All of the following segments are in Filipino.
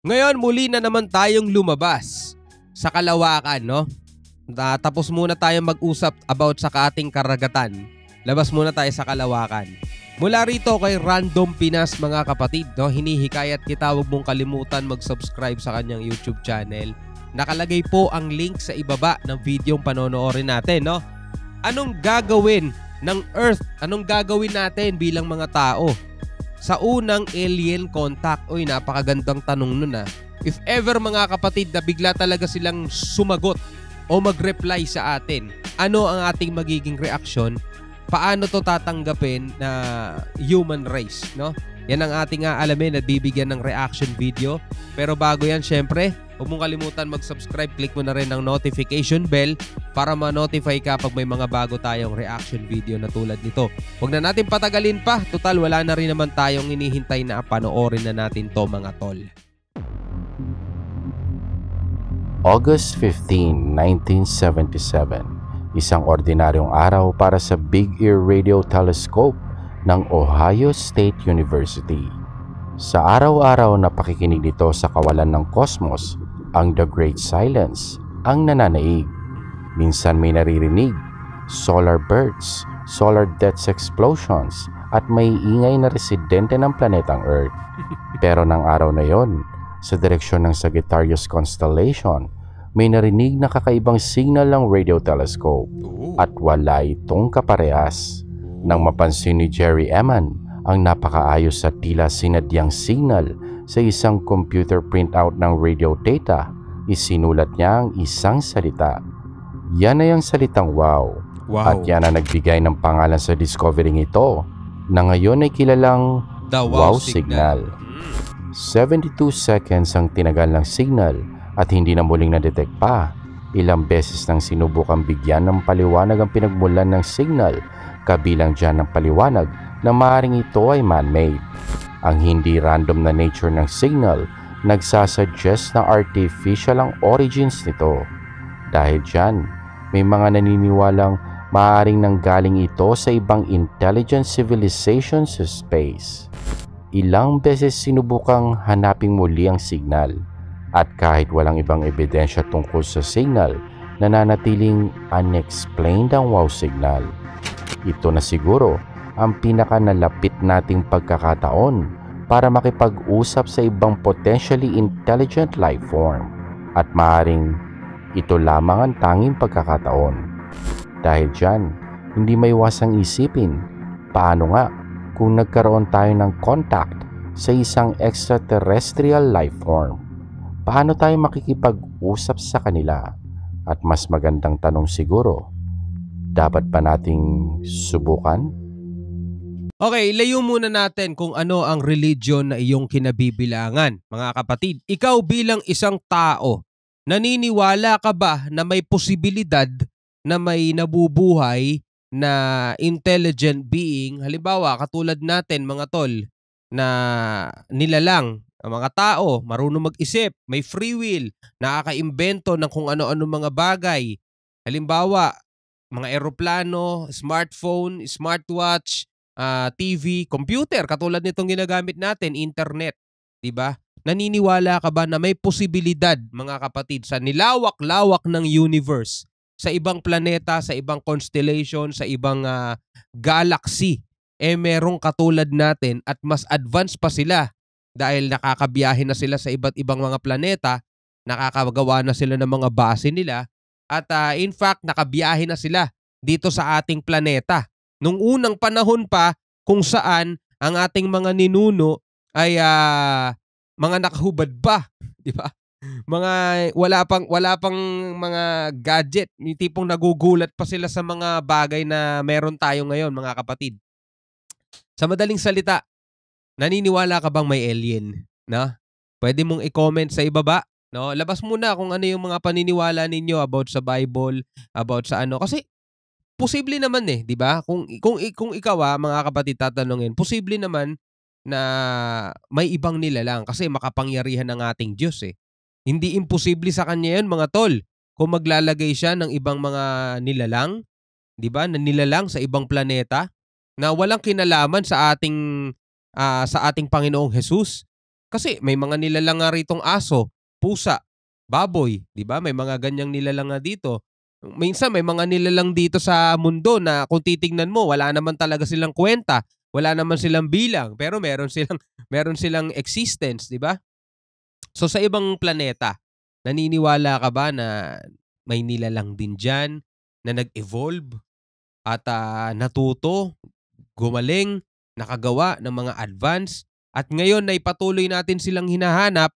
Ngayon, muli na naman tayong lumabas sa kalawakan, no? Tapos muna tayo mag-usap about sa ating karagatan. Labas muna tayo sa kalawakan. Mula rito kay Random Pinas, mga kapatid, no? Hinihikayat kita, huwag mong kalimutan mag-subscribe sa kanyang YouTube channel. Nakalagay po ang link sa ibaba ng video panonoorin natin, no? Anong gagawin ng Earth? Anong gagawin natin bilang mga tao sa unang alien contact? Uy, napakagandang tanong nun ah. If ever, mga kapatid, na bigla talaga silang sumagot o mag-reply sa atin, ano ang ating magiging reaksyon? Paano to tatanggapin na human race, no? Yan ang ating aalamin at bibigyan ng reaction video. Pero bago yan, syempre, huwag mong kalimutan mag-subscribe. Click mo na rin ang notification bell para ma-notify ka pag may mga bago tayong reaction video na tulad nito. Huwag na natin patagalin pa. Total, wala na rin naman tayong inihintay na panoorin na natin to, mga tol. August 15, 1977. Isang ordinaryong araw para sa Big Ear Radio Telescope ng Ohio State University. Sa araw-araw na pakikinig nito sa kawalan ng kosmos, ang The Great Silence ang nananaig. Minsan may naririnig, solar bursts, solar death explosions, at may ingay na residente ng planetang Earth. Pero ng araw na yon, sa direksyon ng Sagittarius Constellation, may narinig na kakaibang signal ng radio telescope at wala itong kaparehas. Nang mapansin ni Jerry Eman ang napakaayos at tila sinadyang signal sa isang computer printout ng radio data, isinulat niya ang isang salita. Yan ay ang salitang wow. At yan ang nagbigay ng pangalan sa discovering ito na ngayon ay kilalang The Wow Signal. 72 seconds ang tinagal ng signal at hindi na muling na-detect pa. Ilang beses nang sinubukang bigyan ng paliwanag ang pinagmulan ng signal, kabilang dyan ng paliwanag na maaaring ito ay man-made. Ang hindi random na nature ng signal nagsasuggest na artificial ang origins nito. Dahil dyan, may mga naniniwalang maaaring nanggaling ito sa ibang intelligent civilization sa space. Ilang beses sinubukang hanaping muli ang signal at kahit walang ibang ebidensya tungkol sa signal, nananatiling unexplained ang wow signal. Ito na siguro ang pinaka-nalapit nating pagkakataon para makipag-usap sa ibang potentially intelligent life form at maaaring ito lamang ang tanging pagkakataon. Dahil dyan, hindi may iwasang isipin, paano nga kung nagkaroon tayo ng contact sa isang extraterrestrial life form? Paano tayo makikipag-usap sa kanila? At mas magandang tanong siguro, dapat pa nating subukan? Okay, layo muna natin kung ano ang religion na iyong kinabibilangan. Mga kapatid, ikaw bilang isang tao, naniniwala ka ba na may posibilidad na may nabubuhay na intelligent being? Halimbawa, katulad natin mga tol, na nilalang, ang mga tao, marunong mag-isip, may free will, nakakaimbento ng kung ano-ano mga bagay. Halimbawa, mga eroplano, smartphone, smartwatch, TV, computer, katulad nitong ginagamit natin, internet, 'di ba? Naniniwala ka ba na may posibilidad, mga kapatid, sa nilawak-lawak ng universe, sa ibang planeta, sa ibang constellation, sa ibang galaxy, merong katulad natin at mas advanced pa sila dahil nakakabiyahe na sila sa iba't ibang mga planeta, nakakagawa na sila ng mga base nila, at in fact, nakabiyahe na sila dito sa ating planeta. Nung unang panahon pa kung saan ang ating mga ninuno ay mga nakahubad pa, di ba? Mga wala pang mga gadget, yung tipong nagugulat pa sila sa mga bagay na meron tayo ngayon, mga kapatid. Sa madaling salita, naniniwala ka bang may alien? No? Pwede mong i-comment sa ibaba. No? Labas muna kung ano yung mga paniniwala ninyo about sa Bible, about sa ano. Kasi posible naman di ba? Kung ikaw mga kapatid tatanungin, posible naman na may ibang nilalang kasi makapangyarihan ng ating Diyos Hindi imposible sa kanya 'yan, mga tol. Kung maglalagay siya ng ibang mga nilalang, 'di ba? Na nilalang sa ibang planeta na walang kinalaman sa ating Panginoong Hesus. Kasi may mga nilalang nga ritong aso, pusa, baboy, 'di ba? May mga ganyang nilalang nga dito. Minsan may mga nilalang dito sa mundo na kung titingnan mo wala naman talaga silang kwenta, wala naman silang bilang, pero meron silang meron silang existence, 'di ba? So sa ibang planeta, naniniwala ka ba na may nilalang din diyan na nag-evolve at natuto, gumaling, nakagawa ng mga advance at ngayon ay patuloy natin silang hinahanap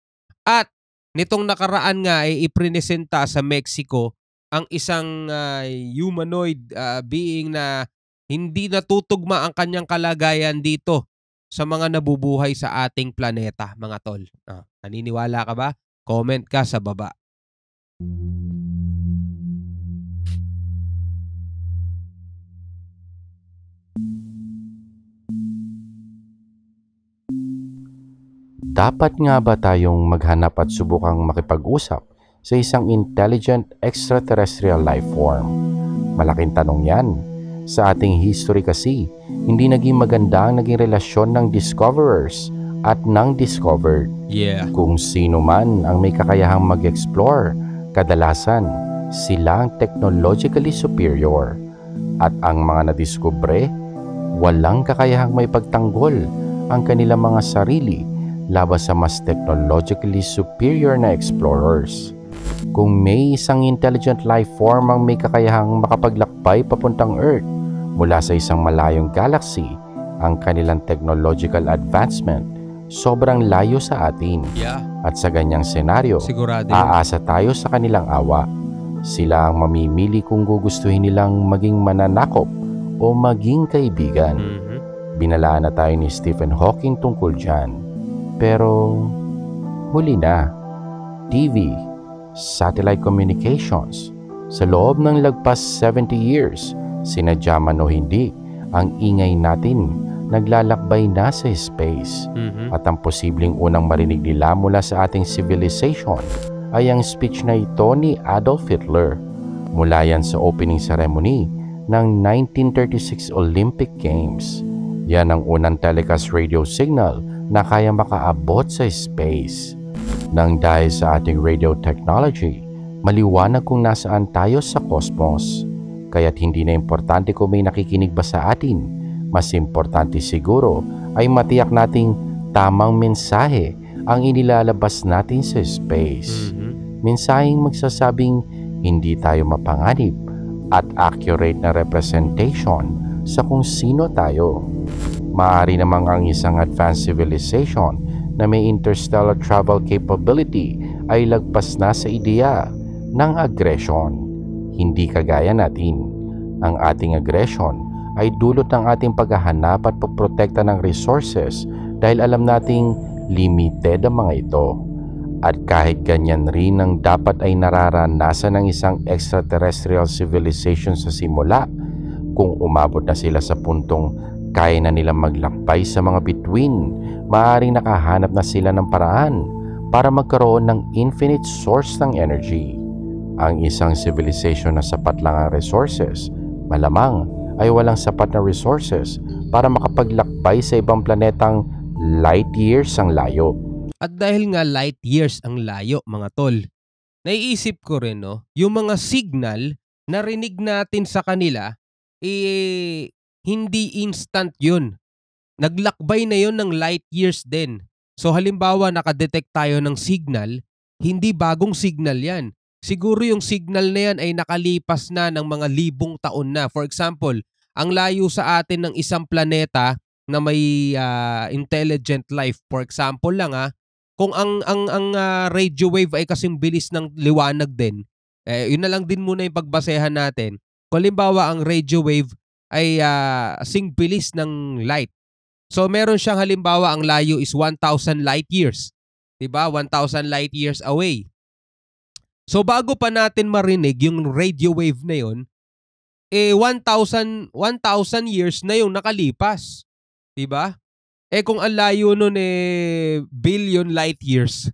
at nitong nakaraan nga ay iprinesenta sa Mexico ang isang humanoid being na hindi natutugma ang kanyang kalagayan dito sa mga nabubuhay sa ating planeta, mga tol. Naniniwala ka ba? Comment ka sa baba. Dapat nga ba tayong maghanap at subukang makipag-usap sa isang intelligent extraterrestrial life form? Malaking tanong yan. Sa ating history kasi, hindi naging maganda ang naging relasyon ng discoverers at ng discovered. Yeah. Kung sino man ang may kakayahang mag-explore, kadalasan sila ang technologically superior. At ang mga nadiskubre, walang kakayahang may pagtanggol ang kanilang mga sarili laban sa mas technologically superior na explorers. Kung may isang intelligent life form ang may kakayahang makapaglakbay papuntang Earth mula sa isang malayong galaxy, ang kanilang technological advancement sobrang layo sa atin. Yeah. At sa ganyang senaryo, Sigurado yun. aasa tayo sa kanilang awa. Sila ang mamimili kung gugustuhin nilang maging mananakop o maging kaibigan. Binalaan na tayo ni Stephen Hawking tungkol dyan. Pero huli na, TV, satellite communications, sa loob ng lagpas 70 years, sinadya man o hindi, ang ingay natin naglalakbay na sa space. At ang posibleng unang marinig nila mula sa ating civilization ay ang speech na ito ni Adolf Hitler. Mula yan sa opening ceremony ng 1936 Olympic Games. Yan ang unang telecast radio signal na kaya makaabot sa space. Nang dahil sa ating radio technology, maliwanag kung nasaan tayo sa cosmos. Kaya't hindi na importante kung may nakikinig ba sa atin. Mas importante siguro ay matiyak nating tamang mensahe ang inilalabas natin sa space. Mensaheng magsasabing hindi tayo mapanganib at accurate na representation sa kung sino tayo. Maaari namang ang isang advanced civilization na may interstellar travel capability ay lagpas na sa ideya ng aggression. Hindi kagaya natin. Ang ating aggression ay dulot ng ating paghahanap at pagprotekta ng resources dahil alam nating limited ang mga ito. At kahit ganyan rin ang dapat ay nararanasan ng isang extraterrestrial civilization sa simula, kung umabot na sila sa puntong kaya na nilang maglakbay sa mga bituin, maaaring nakahanap na sila ng paraan para magkaroon ng infinite source ng energy. Ang isang civilization na sapat lang ang resources, malamang ay walang sapat na resources para makapaglakbay sa ibang planetang light years ang layo. At dahil nga light years ang layo, mga tol, naiisip ko rin, yung mga signal na rinig natin sa kanila, hindi instant yun. Naglakbay na yun ng light years din. So halimbawa nakadetect tayo ng signal, hindi bagong signal yan. Siguro yung signal na yan ay nakalipas na ng mga libong taon na. For example, ang layo sa atin ng isang planeta na may intelligent life. For example lang kung ang radio wave ay kasing bilis ng liwanag din, yun na lang din muna yung pagbasehan natin. Kung halimbawa ang radio wave ay sing bilis ng light. So meron siyang halimbawa ang layo is 1,000 light years. 'Di ba? 1,000 light years away. So bago pa natin marinig yung radio wave na yon, 1,000 years na yung nakalipas. 'Di ba? Kung ang layo nun billion light years.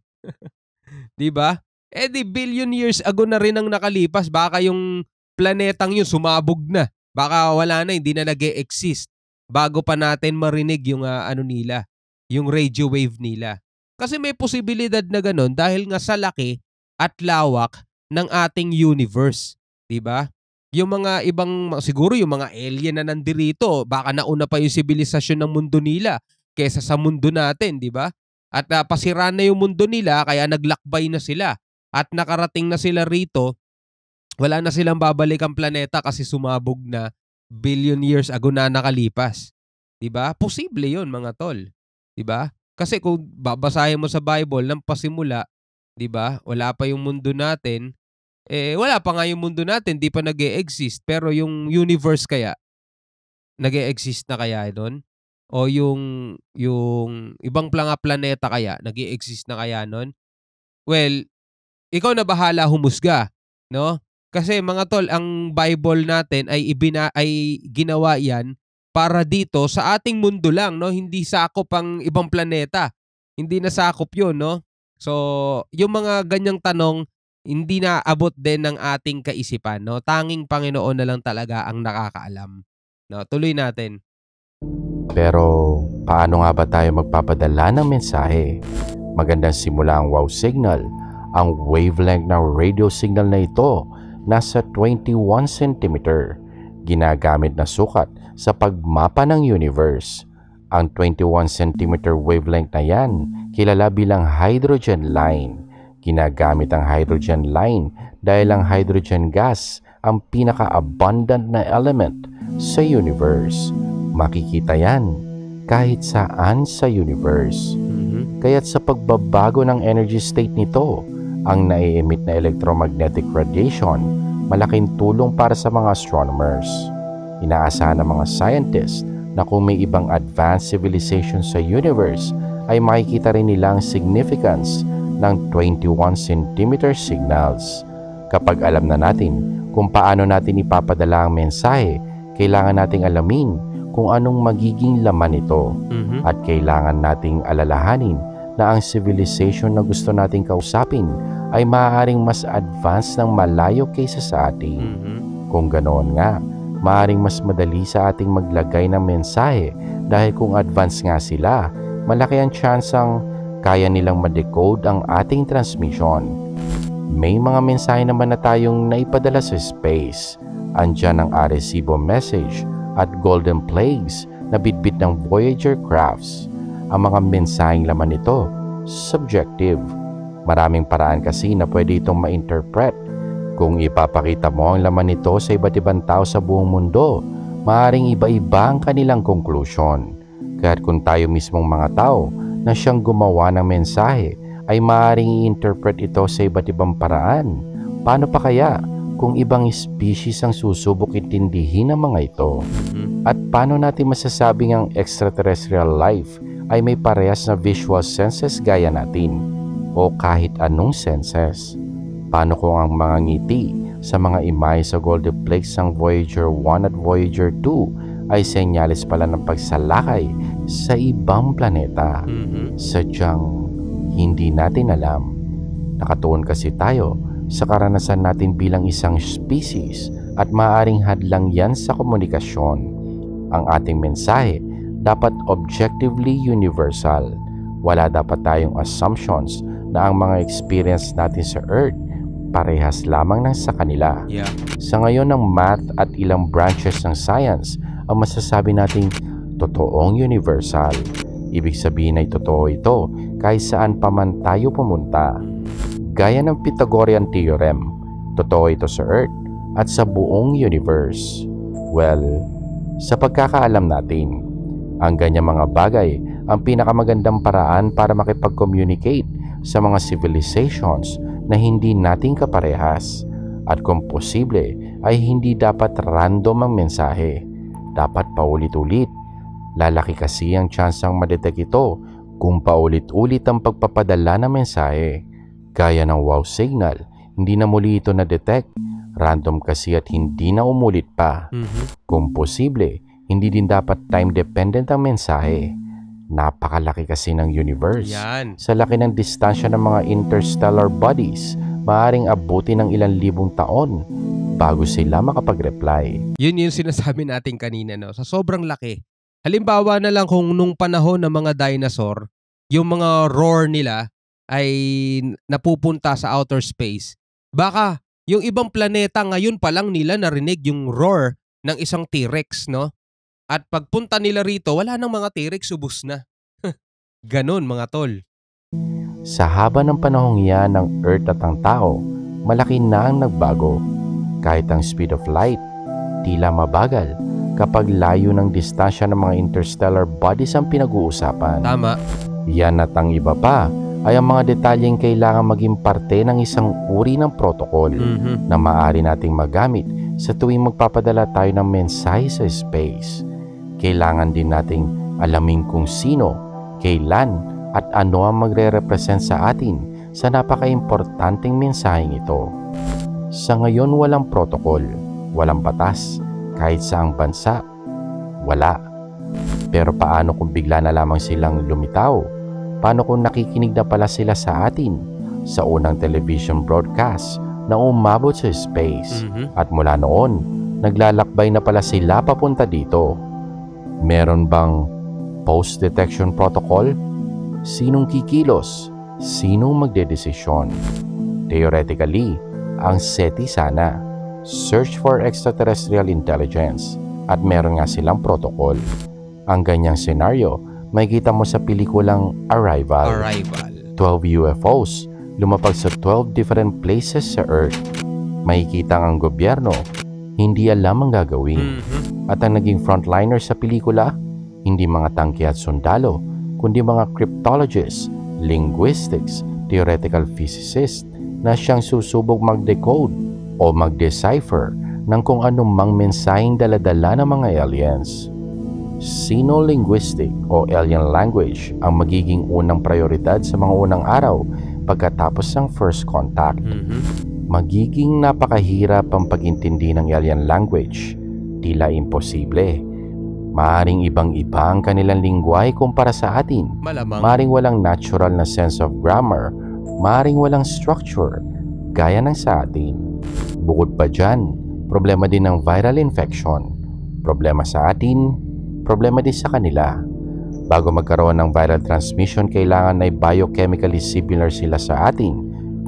'Di ba? Di billion years ago na rin ang nakalipas. Baka yung planetang yun sumabog na. Baka wala na, hindi na nag-e-exist bago pa natin marinig yung nila, yung radio wave nila. Kasi may posibilidad na ganun dahil nga sa laki at lawak ng ating universe, 'di ba? Yung mga ibang siguro yung mga alien na nandirito, baka nauna pa yung sibilisasyon ng mundo nila kaysa sa mundo natin, 'di ba? At pasira na yung mundo nila kaya naglakbay na sila at nakarating na sila rito, wala na silang babalikang planeta kasi sumabog na billion years ago na nakalipas. 'Di ba? Posible 'yon mga tol. 'Di ba? Kasi kung babasahin mo sa Bible ng pasimula, 'di ba? Wala pa yung mundo natin, wala pa nga yung mundo natin, 'di pa nag-e-exist, pero yung universe kaya nag-e-exist na kaya nun? O yung ibang planeta kaya nag-e-exist na kaya nun? Well, ikaw na bahala humusga, 'no? Kasi mga tol, ang Bible natin ay ginawa 'yan para dito sa ating mundo lang, 'no? Hindi sakop ang ibang planeta. Hindi na sakop 'yun, 'no? So, yung mga ganyang tanong hindi na abot din ng ating kaisipan, 'no? Tanging Panginoon na lang talaga ang nakakaalam, 'no? Tuloy natin. Pero paano nga ba tayo magpapadala ng mensahe? Magandang simula ang wow signal. Ang wavelength ng radio signal na ito nasa 21 cm. Ginagamit na sukat sa pagmapa ng universe. Ang 21 cm wavelength na yan kilala bilang hydrogen line. Ginagamit ang hydrogen line dahil ang hydrogen gas ang pinaka-abundant na element sa universe. Makikita yan kahit saan sa universe. Kaya't sa pagbabago ng energy state nito, ang nai-emit na electromagnetic radiation, malaking tulong para sa mga astronomers. Inaasahan ng mga scientists na kung may ibang advanced civilization sa universe, ay makikita rin nila ang significance ng 21 cm signals. Kapag alam na natin kung paano natin ipapadala ang mensahe, kailangan nating alamin kung anong magiging laman nito. At kailangan nating alalahanin na ang civilization na gusto nating kausapin ay maaaring mas advanced ng malayo kaysa sa atin. Kung ganoon nga, maaaring mas madali sa ating maglagay ng mensahe dahil kung advanced nga sila, malaki ang tsansang kaya nilang ma-decode ang ating transmission. May mga mensahe naman na tayong naipadala sa space. Andyan ang Arecibo message at Golden Plagues na bitbit ng Voyager crafts. Ang mga mensaheng laman nito, subjective. Maraming paraan kasi na pwede itong ma-interpret. Kung ipapakita mo ang laman nito sa iba't ibang tao sa buong mundo, maaaring iba-iba ang kanilang conclusion. Kaya't kung tayo mismong mga tao na siyang gumawa ng mensahe ay maaaring i-interpret ito sa iba't ibang paraan, paano pa kaya kung ibang species ang susubok intindihin ang mga ito? At paano natin masasabing ang extraterrestrial life ay may parehas na visual senses gaya natin o kahit anong senses? Paano kung ang mga ngiti sa mga imahe sa Golden Plagues ng Voyager 1 at Voyager 2 ay senyales pala ng pagsalakay sa ibang planeta? Sadyang hindi natin alam. Nakatuon kasi tayo sa karanasan natin bilang isang species at maaaring hadlang yan sa komunikasyon. Ang ating mensahe dapat objectively universal. Wala dapat tayong assumptions na ang mga experience natin sa Earth parehas lamang ng sa kanila. Sa ngayon ng math at ilang branches ng science, ang masasabi nating totoong universal. Ibig sabihin ay totoo ito kahit saan pa man tayo pumunta. Gaya ng Pythagorean theorem, totoo ito sa Earth at sa buong universe. Well, sa pagkakaalam natin, ang ganyang mga bagay ang pinakamagandang paraan para makipag-communicate sa mga civilizations na hindi nating kaparehas. At kung posible ay hindi dapat random ang mensahe. Dapat paulit-ulit. Lalaki kasi ang tsansang madetect ito kung paulit-ulit ang pagpapadala ng mensahe. Gaya ng wow signal, hindi na muli ito na-detect. Random kasi at hindi na umulit pa. Kung posible, hindi din dapat time-dependent ang mensahe. Napakalaki kasi ng universe. Sa laki ng distansya ng mga interstellar bodies, maaaring abutin ng ilang libong taon bago sila makapag-reply. Yun yung sinasabi natin kanina, no? Sa sobrang laki. Halimbawa na lang kung nung panahon ng mga dinosaur, yung mga roar nila ay napupunta sa outer space, baka yung ibang planeta ngayon pa lang nila narinig yung roar ng isang T-Rex, no? At pagpunta nila rito, wala nang mga T-Rex, ubos na. Ganon mga tol. Sa haba ng panahong iyan ng Earth at ang tao, malaki na ang nagbago. Kahit ang speed of light, tila mabagal kapag layo ng distansya ng mga interstellar bodies ang pinag-uusapan. Tama. Yan at ang iba pa ay ang mga detalyeng kailangan maging parte ng isang uri ng protocol na maaari nating magamit sa tuwing magpapadala tayo ng mensahe sa space. Kailangan din nating alamin kung sino, kailan, at ano ang magre-represent sa atin sa napaka-importanteng mensaheng ito. Sa ngayon walang protocol, walang batas, kahit saang bansa, wala. Pero paano kung bigla na lamang silang lumitaw? Paano kung nakikinig na pala sila sa atin sa unang television broadcast na umabot sa space at mula noon, naglalakbay na pala sila papunta dito? Meron bang post-detection protocol? Sinong kikilos? Sinong magdedesisyon? Theoretically, ang SETI sana, Search for Extraterrestrial Intelligence, at meron nga silang protocol. Ang ganyang senaryo, makikita mo sa pelikulang Arrival. 12 UFOs, lumapag sa 12 different places sa Earth. Makikita ang gobyerno, hindi alam ang gagawin. At ang naging frontliner sa pelikula, hindi mga tangke at sundalo, kundi mga cryptologists, linguistics, theoretical physicists na siyang susubok mag-decode o mag-decipher ng kung anumang mensaheng daladala ng mga aliens. Sino-linguistic o alien language ang magiging unang prioridad sa mga unang araw pagkatapos ng first contact. Magiging napakahirap ang pag-intindi ng alien language, tila imposible. Maaring ibang-iba ang kanilang lingwahe kumpara sa atin. Malamang. Maaring walang natural na sense of grammar. Maaring walang structure, gaya ng sa atin. Bukod pa dyan, problema din ng viral infection. Problema sa atin, problema din sa kanila. Bago magkaroon ng viral transmission, kailangan ay biochemically similar sila sa atin.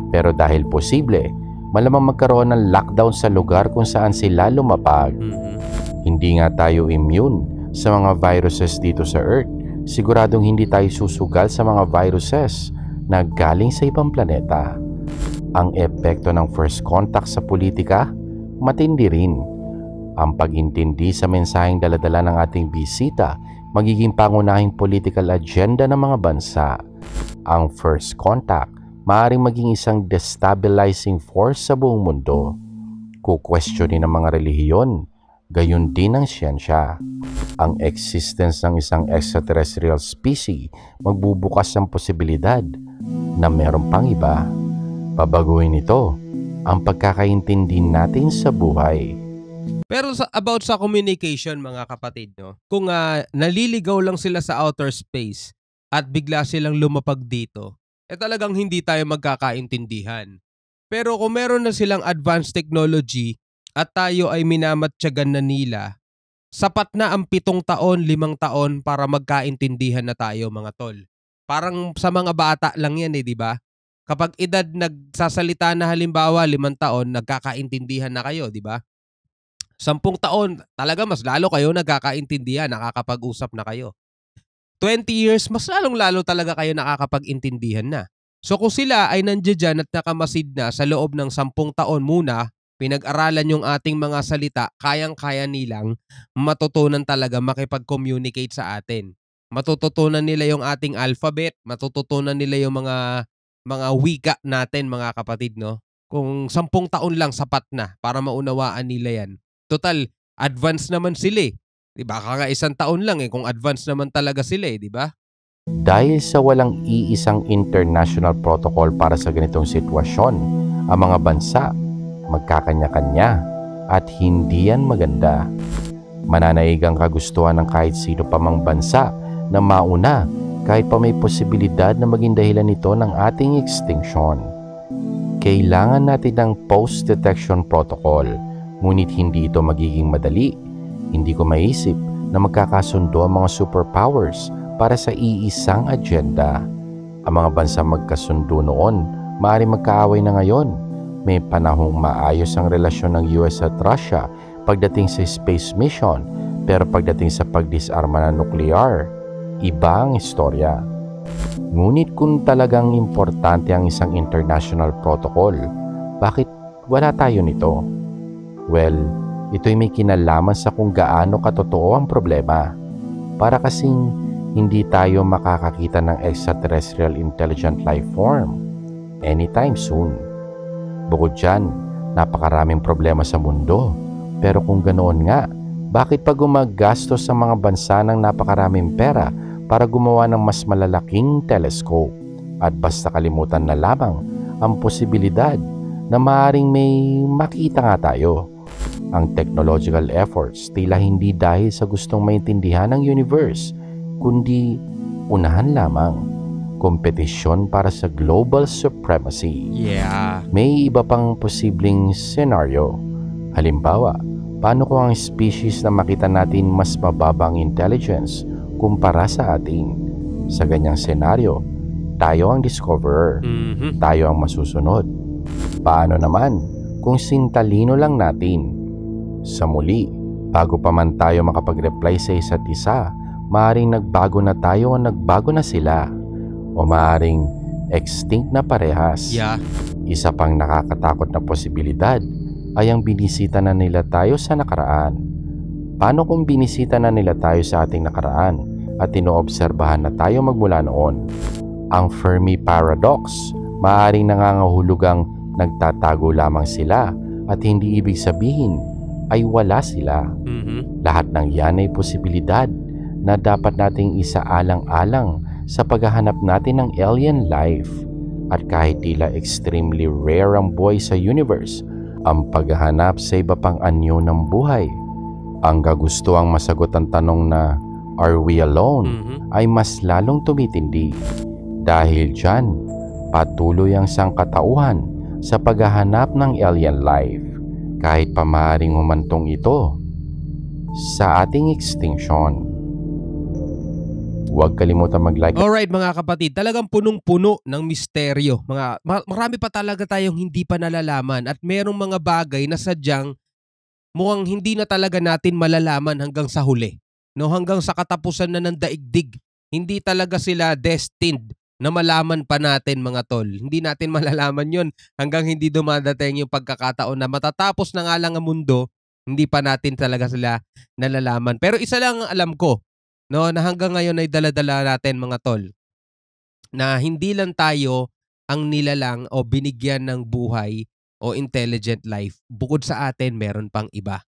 Pero dahil posible, malamang magkaroon ng lockdown sa lugar kung saan sila lumapag. Hindi nga tayo immune sa mga viruses dito sa Earth. Siguradong hindi tayo susugal sa mga viruses na galing sa ibang planeta. Ang epekto ng first contact sa politika, matindi rin. Ang pag-intindi sa mensaheng daladala ng ating bisita, magiging pangunahing political agenda ng mga bansa. Ang first contact, maaaring maging isang destabilizing force sa buong mundo. Kukwestiyonin ng mga relihiyon, gayon din ang siyensya. Ang existence ng isang extraterrestrial species magbubukas ng posibilidad na meron pang iba. Babaguhin ito ang pagkakaintindi natin sa buhay. Pero about sa communication mga kapatid, no? Kung naliligaw lang sila sa outer space at bigla silang lumapag dito, talagang hindi tayo magkakaintindihan. Pero kung meron na silang advanced technology at tayo ay minamatyagan na nila, sapat na ang 7 taon, 5 taon para magkaintindihan na tayo mga tol. Parang sa mga bata lang yan di ba? Kapag edad nagsasalita na halimbawa 5 taon, nagkakaintindihan na kayo, di ba? 10 taon, talaga mas lalo kayo nagkakaintindihan, nakakapag-usap na kayo. 20 years, mas lalong-lalo talaga kayo nakakapag-intindihan na. So kung sila ay nandiyan at nakamasid na sa loob ng 10 taon muna, pinag-aralan yung ating mga salita, kayang-kaya nilang matutunan talaga makipag-communicate sa atin. Matututunan nila yung ating alphabet, matututunan nila yung mga wika natin mga kapatid, no? Kung 10 taon lang sapat na para maunawaan nila yan. Total, advance naman sila. Diba? Baka nga 1 taon lang kung advance naman talaga sila, di ba? Dahil sa walang iisang international protocol para sa ganitong sitwasyon, ang mga bansa magkakanya-kanya at hindi yan maganda. Mananaig ang kagustuhan ng kahit sino pa mang bansa na mauna kahit pa may posibilidad na maging dahilan nito ng ating extinction. Kailangan natin ng post-detection protocol, ngunit hindi ito magiging madali. Hindi ko maisip na magkakasundo ang mga superpowers para sa iisang agenda. Ang mga bansa magkasundo noon, maaaring magkaaway na ngayon. May panahong maayos ang relasyon ng US at Russia pagdating sa space mission, pero pagdating sa pagdisarma ng nuklear, iba ang istorya. Ngunit kung talagang importante ang isang international protocol, bakit wala tayo nito? Well, ito'y may kinalaman sa kung gaano katotoo ang problema. Para kasing hindi tayo makakakita ng extraterrestrial intelligent life form anytime soon. Bukod dyan, napakaraming problema sa mundo. Pero kung ganoon nga, bakit pa gumagastos sa mga bansa ng napakaraming pera para gumawa ng mas malalaking telescope at basta kalimutan na lamang ang posibilidad na maaaring may makita nga tayo? Ang technological efforts tila hindi dahil sa gustong maintindihan ng universe, kundi unahan lamang kompetisyon para sa global supremacy. Yeah. May iba pang posibleng senaryo. Halimbawa, paano kung ang species na makita natin mas mababang intelligence kumpara sa atin? Sa ganyang senaryo, tayo ang discoverer. Tayo ang masusunod. Paano naman kung sintalino lang natin? Sa muli, bago pa man tayo makapag-reply sa isa't isa, maaaring nagbago na tayo o nagbago na sila. O maaaring extinct na parehas. Yeah. Isa pang nakakatakot na posibilidad ay ang binisita na nila tayo sa nakaraan. Paano kung binisita na nila tayo sa ating nakaraan at inoobserbahan na tayo magmula noon? Ang Fermi Paradox, maaaring nangangahulugang nagtatago lamang sila at hindi ibig sabihin ay wala sila. Lahat ng yan ay posibilidad na dapat nating isaalang-alang sa paghahanap natin ng alien life. At kahit tila extremely rare ang buhay sa universe, ang paghahanap sa iba pang anyo ng buhay, ang kagustuhang masagot ang tanong na are we alone ay mas lalong tumitindi. Dahil dyan, patuloy ang sangkatauhan sa paghahanap ng alien life, kahit pa maaaring humantong ito sa ating extinction. Huwag kalimutan mag-like. Alright mga kapatid, talagang punong-puno ng misteryo. Marami pa talaga tayong hindi pa nalalaman at merong mga bagay na sadyang mukhang hindi na talaga natin malalaman hanggang sa huli. No, hanggang sa katapusan na ng daigdig. Hindi talaga sila destined na malaman pa natin mga tol. Hindi natin malalaman yon hanggang hindi dumadating yung pagkakataon na matatapos na nga lang ang mundo, hindi pa natin talaga sila nalalaman. Pero isa lang ang alam ko, no, na hanggang ngayon ay dala-dala natin mga tol, na hindi lang tayo ang nilalang o binigyan ng buhay o intelligent life. Bukod sa atin, meron pang iba,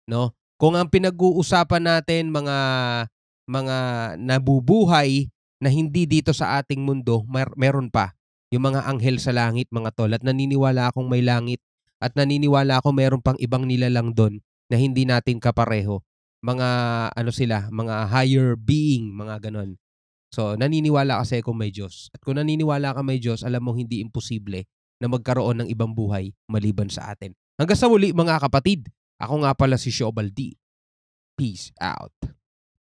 no? Kung ang pinag-uusapan natin mga nabubuhay na hindi dito sa ating mundo, meron pa yung mga anghel sa langit mga tol, at naniniwala akong may langit at naniniwala ako meron pang ibang nilalang doon na hindi natin kapareho. Mga ano sila, mga higher being, mga ganon. So, naniniwala kasi kung may Diyos. At kung naniniwala ka may Diyos, alam mo hindi imposible na magkaroon ng ibang buhay maliban sa atin. Hanggang sa muli mga kapatid, ako nga pala si Shobaldi. Peace out.